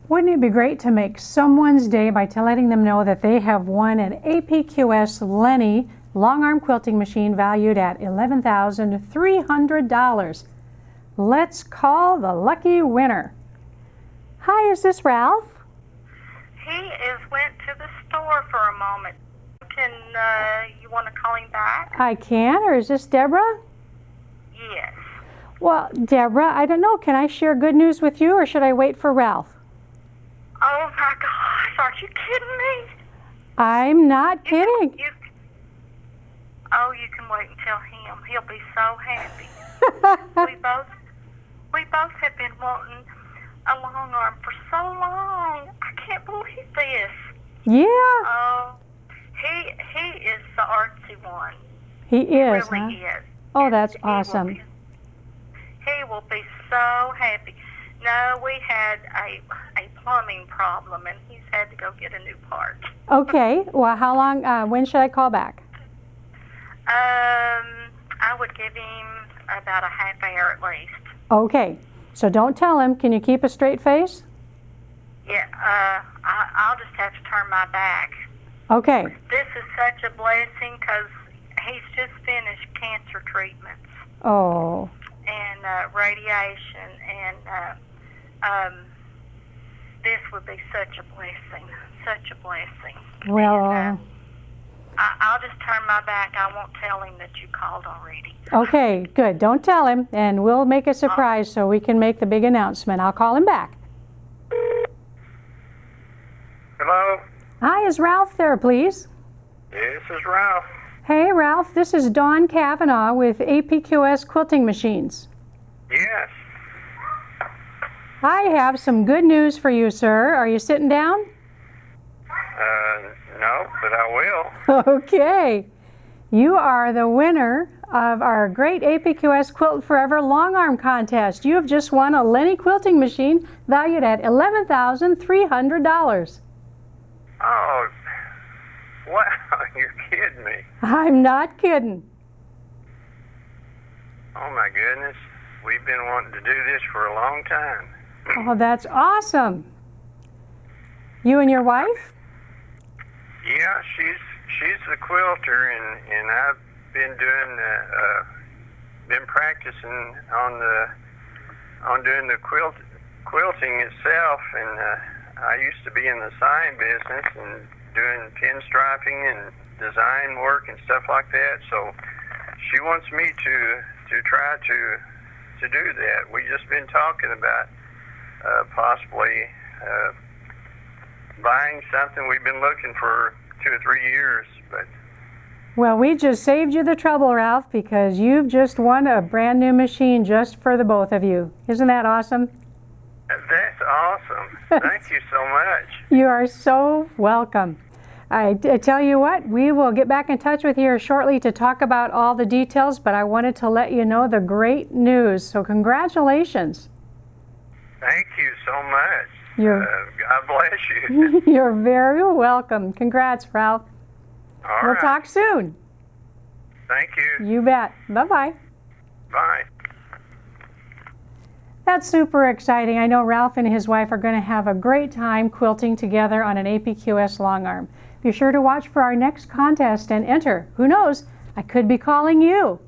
Wouldn't it be great to make someone's day by letting them know that they have won an APQS Lenni long arm quilting machine valued at $11,300? Let's call the lucky winner. Hi, is this Ralph? He went to the store for a moment. Can you want to call him back? I can, or is this Deborah? Yes. Well, Deborah, I don't know. Can I share good news with you, or should I wait for Ralph? Oh my gosh, are you kidding me? I'm not kidding. You can wait and tell him. He'll be so happy. we both have been wanting a long arm for so long. I can't believe this. Yeah. Oh, he is the artsy one. He is, really huh? is. Oh, that's awesome. He will be so happy. No, we had a plumbing problem, and he's had to go get a new part. Okay. Well, how long? When should I call back? I would give him about a half hour at least. Okay. So don't tell him. Can you keep a straight face? Yeah. I'll just have to turn my back. Okay. This is such a blessing because he's just finished cancer treatments. Oh. And radiation, and this would be such a blessing, such a blessing. Well, and, I'll just turn my back. I won't tell him that you called already. okay, good. Don't tell him, and we'll make a surprise so we can make the big announcement. I'll call him back. Hello? Hi, is Ralph there, please? This is Ralph. Hey, Ralph, this is Dawn Cavanaugh with APQS Quilting Machines. Yes. I have some good news for you, sir. Are you sitting down? No, but I will. Okay. You are the winner of our great APQS Quilt Forever long arm contest. You have just won a Lenni quilting machine valued at $11,300. Oh, wow, you're kidding me. I'm not kidding. Oh my goodness, we've been wanting to do this for a long time. Oh, that's awesome. You and your wife? Yeah, she's the quilter, and I've been been practicing on doing the quilting itself, and I used to be in the sign business and doing pinstriping and design work and stuff like that. So she wants me to try to do that. We just been talking about possibly buying something. We've been looking for 2 or 3 years, but Well, we just saved you the trouble, Ralph, because you've just won a brand new machine just for the both of you. Isn't that awesome? that's awesome. Thank you so much. You are so welcome. I tell you what, we will get back in touch with you shortly to talk about all the details, but I wanted to let you know the great news. So congratulations. Thank you so much. God bless you. You're very welcome. Congrats, Ralph. All We'll right. talk soon. Thank you. You bet. Bye-bye. Bye. That's super exciting. I know Ralph and his wife are going to have a great time quilting together on an APQS long arm. Be sure to watch for our next contest and enter. Who knows? I could be calling you.